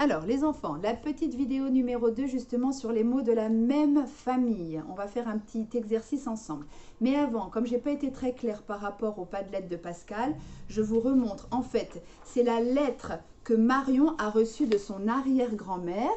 Alors, les enfants, la petite vidéo numéro 2, justement, sur les mots de la même famille. On va faire un petit exercice ensemble. Mais avant, comme je n'ai pas été très claire par rapport au Padlet de Pascal, je vous remontre. En fait, c'est la lettre que Marion a reçue de son arrière-grand-mère,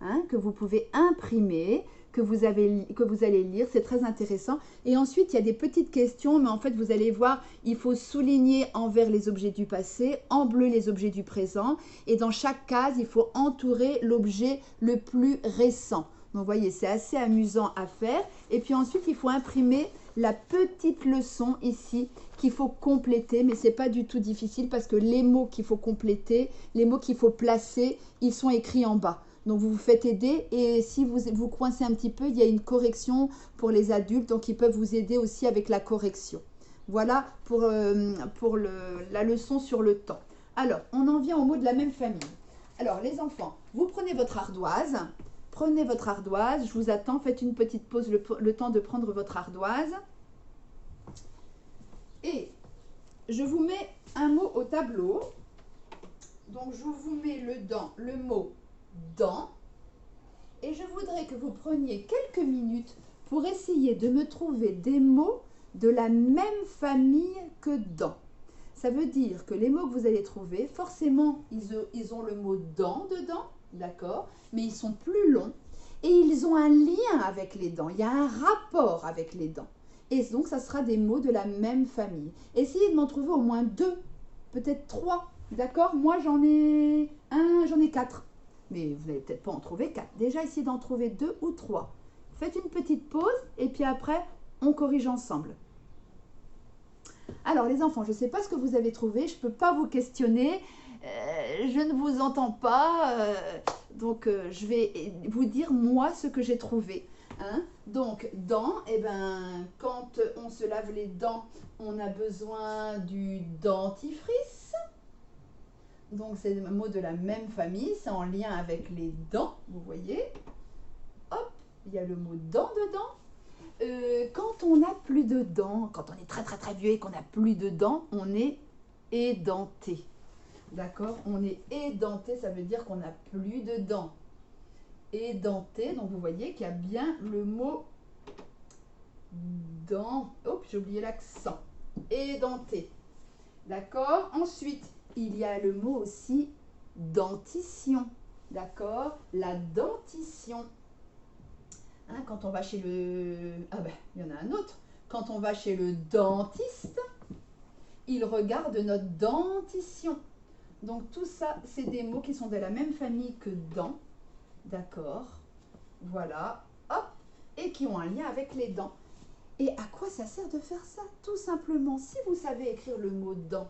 hein, que vous pouvez imprimer, que vous allez lire. C'est très intéressant. Et ensuite, il y a des petites questions, mais en fait, vous allez voir, il faut souligner en vert les objets du passé, en bleu les objets du présent. Et dans chaque case, il faut entourer l'objet le plus récent. Donc, vous voyez, c'est assez amusant à faire. Et puis ensuite, il faut imprimer la petite leçon ici qu'il faut compléter. Mais ce n'est pas du tout difficile parce que les mots qu'il faut compléter, les mots qu'il faut placer, ils sont écrits en bas. Donc, vous vous faites aider et si vous coincez un petit peu, il y a une correction pour les adultes. Donc, ils peuvent vous aider aussi avec la correction. Voilà pour la leçon sur le temps. Alors, on en vient aux mots de la même famille. Alors, les enfants, vous prenez votre ardoise. Prenez votre ardoise. Je vous attends. Faites une petite pause, le temps de prendre votre ardoise. Et je vous mets un mot au tableau. Donc, je vous mets le mot dans. Et je voudrais que vous preniez quelques minutes pour essayer de me trouver des mots de la même famille que dans. Ça veut dire que les mots que vous allez trouver, forcément, ils ont le mot dans dedans, d'accord? Mais ils sont plus longs et ils ont un lien avec les dents. Il y a un rapport avec les dents. Et donc, ça sera des mots de la même famille. Essayez de m'en trouver au moins 2, peut-être 3, d'accord? Moi, j'en ai 4. Mais vous n'allez peut-être pas en trouver 4. Déjà, essayez d'en trouver 2 ou 3. Faites une petite pause et puis après, on corrige ensemble. Alors, les enfants, je ne sais pas ce que vous avez trouvé. Je ne peux pas vous questionner. Je ne vous entends pas. Donc, je vais vous dire, moi, ce que j'ai trouvé. Hein? Donc, dents, eh ben, quand on se lave les dents, on a besoin du dentifrice. Donc, c'est un mot de la même famille, c'est en lien avec les dents, vous voyez. Hop, il y a le mot dents dedans. Quand on n'a plus de dents, quand on est très très très vieux et qu'on n'a plus de dents, on est édenté. D'accord? On est édenté, ça veut dire qu'on n'a plus de dents. Édenté, donc vous voyez qu'il y a bien le mot dents. Hop, j'ai oublié l'accent. Édenté. D'accord? Ensuite, il y a le mot aussi dentition, d'accord? La dentition. Hein, quand on va chez le... Ah ben, il y en a un autre. Quand on va chez le dentiste, il regarde notre dentition. Donc tout ça, c'est des mots qui sont de la même famille que dents, d'accord? Voilà, hop, et qui ont un lien avec les dents. Et à quoi ça sert de faire ça? Tout simplement, si vous savez écrire le mot dent,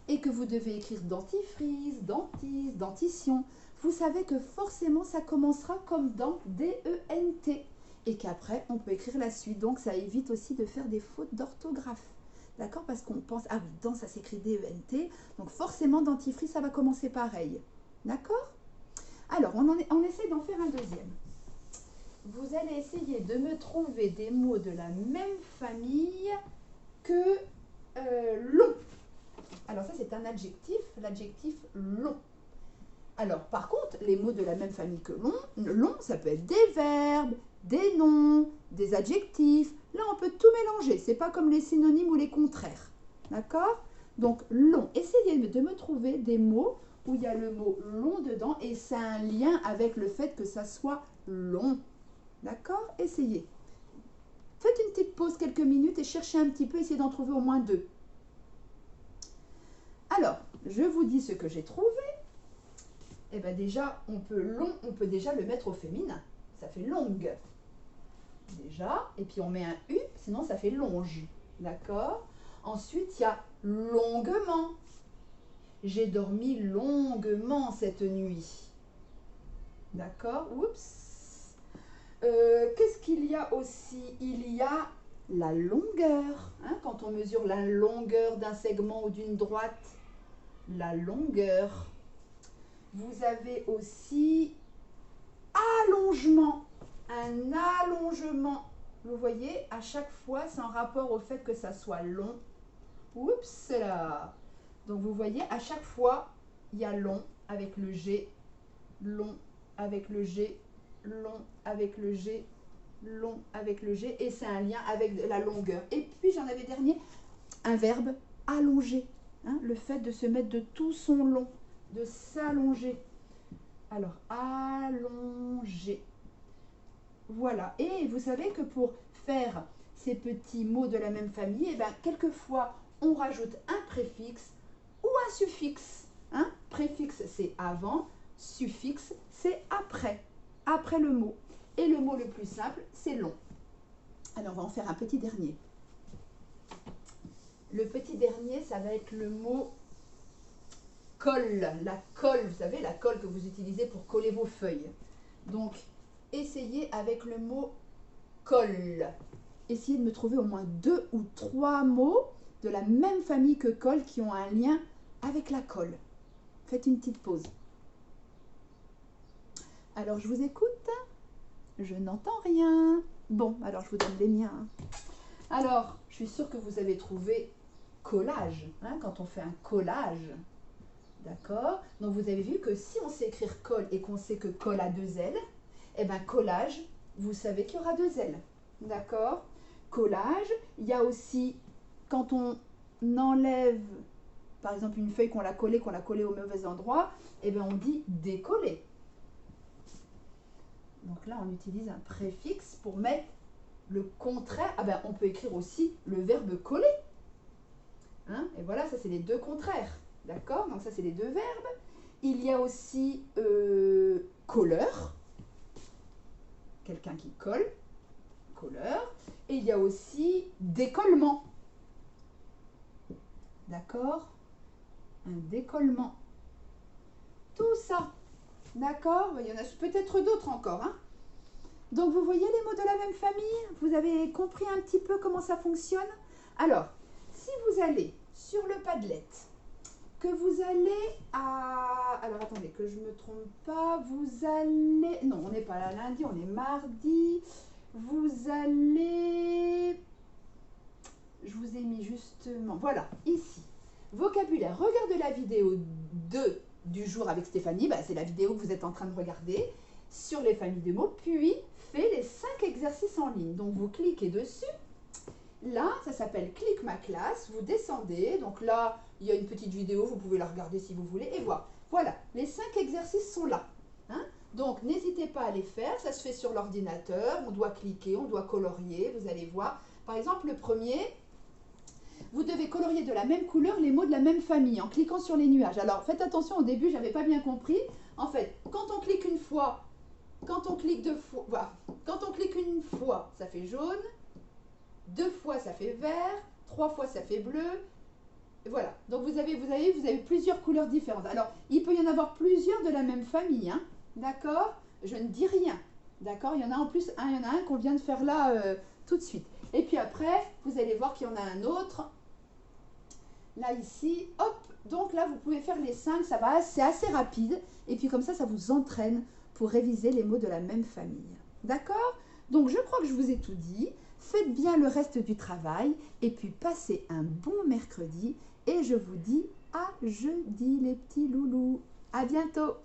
et que vous devez écrire dentifrice, dentiste, dentition, vous savez que forcément ça commencera comme dans D-E-N-T et qu'après on peut écrire la suite. Donc ça évite aussi de faire des fautes d'orthographe. D'accord? Parce qu'on pense, ah oui, dent ça s'écrit D-E-N-T, donc forcément dentifrice ça va commencer pareil. D'accord? Alors on essaie d'en faire un deuxième. Vous allez essayer de me trouver des mots de la même famille que long. Alors ça, c'est un adjectif, l'adjectif long. Alors, par contre, les mots de la même famille que long, ça peut être des verbes, des noms, des adjectifs. Là, on peut tout mélanger. C'est pas comme les synonymes ou les contraires. D'accord? Donc, long. Essayez de me trouver des mots où il y a le mot long dedans et ça a un lien avec le fait que ça soit long. D'accord? Essayez. Faites une petite pause quelques minutes et cherchez un petit peu, essayez d'en trouver au moins 2. Alors, je vous dis ce que j'ai trouvé. Eh bien déjà, on peut déjà le mettre au féminin. Ça fait longue. Déjà. Et puis on met un U, sinon ça fait longe. D'accord? Ensuite, il y a longuement. J'ai dormi longuement cette nuit. D'accord? Oups. Qu'est-ce qu'il y a aussi? Il y a la longueur. Hein, quand on mesure la longueur d'un segment ou d'une droite, la longueur. Vous avez aussi allongement, un allongement. Vous voyez, à chaque fois, c'est en rapport au fait que ça soit long. Oups là. Donc vous voyez, à chaque fois, il y a long avec le G. long avec le G, long avec le G, long avec le G, et c'est un lien avec la longueur. Et puis j'en avais dernier, un verbe allonger, hein, le fait de se mettre de tout son long, de s'allonger. Alors, allonger. Voilà. Et vous savez que pour faire ces petits mots de la même famille, eh ben, quelquefois, on rajoute un préfixe ou un suffixe. Hein? Préfixe, c'est avant. Suffixe, c'est après. Après le mot. Et le mot le plus simple, c'est long. Alors, on va en faire un petit dernier. Le petit dernier, ça va être le mot colle. La colle, vous savez, la colle que vous utilisez pour coller vos feuilles. Donc, essayez avec le mot colle. Essayez de me trouver au moins 2 ou 3 mots de la même famille que colle qui ont un lien avec la colle. Faites une petite pause. Alors, je vous écoute. Je n'entends rien. Bon, alors je vous donne les miens. Alors, je suis sûre que vous avez trouvé collage, hein, quand on fait un collage. D'accord? Donc, vous avez vu que si on sait écrire colle et qu'on sait que colle a 2 L, eh bien, collage, vous savez qu'il y aura 2 L. D'accord? Collage, il y a aussi, quand on enlève, par exemple, une feuille qu'on a collée au mauvais endroit, eh bien, on dit décoller. Donc là, on utilise un préfixe pour mettre le contraire. Ah ben, on peut écrire aussi le verbe coller. Hein? Et voilà, ça, c'est les 2 contraires. D'accord? Donc ça, c'est les 2 verbes. Il y a aussi colleur. Quelqu'un qui colle. Colleur. Et il y a aussi décollement. D'accord? Un décollement. Tout ça. D'accord? Il y en a peut-être d'autres encore. Hein? Donc, vous voyez les mots de la même famille? Vous avez compris un petit peu comment ça fonctionne? Alors, si vous allez sur le Padlet, que vous allez à... Alors, attendez, que je ne me trompe pas. Vous allez... Non, on n'est pas là lundi, on est mardi. Vous allez... Je vous ai mis justement... Voilà, ici. Vocabulaire. Regardez la vidéo 2 du jour avec Stéphanie. Bah, c'est la vidéo que vous êtes en train de regarder sur les familles de mots. Puis, fait les 5 exercices en ligne. Donc, vous cliquez dessus. Là, ça s'appelle Clique ma classe. Vous descendez. Donc là, il y a une petite vidéo. Vous pouvez la regarder si vous voulez et voir. Voilà, les 5 exercices sont là. Hein? Donc, n'hésitez pas à les faire. Ça se fait sur l'ordinateur. On doit cliquer, on doit colorier. Vous allez voir. Par exemple, le premier, vous devez colorier de la même couleur les mots de la même famille en cliquant sur les nuages. Alors, faites attention, au début, je n'avais pas bien compris. En fait, quand on clique une fois, quand on clique 2 fois, voilà. Quand on clique une fois, ça fait jaune. 2 fois, ça fait vert. 3 fois, ça fait bleu. Voilà. Donc, vous avez plusieurs couleurs différentes. Alors, il peut y en avoir plusieurs de la même famille. Hein. D'accord? Je ne dis rien. D'accord? Il y en a en plus il y en a un qu'on vient de faire là tout de suite. Et puis après, vous allez voir qu'il y en a un autre. Là, ici, hop. Donc là, vous pouvez faire les 5. Ça va, c'est assez rapide. Et puis comme ça vous entraîne pour réviser les mots de la même famille. D'accord? Donc, je crois que je vous ai tout dit. Faites bien le reste du travail. Et puis, passez un bon mercredi. Et je vous dis à jeudi, les petits loulous. À bientôt!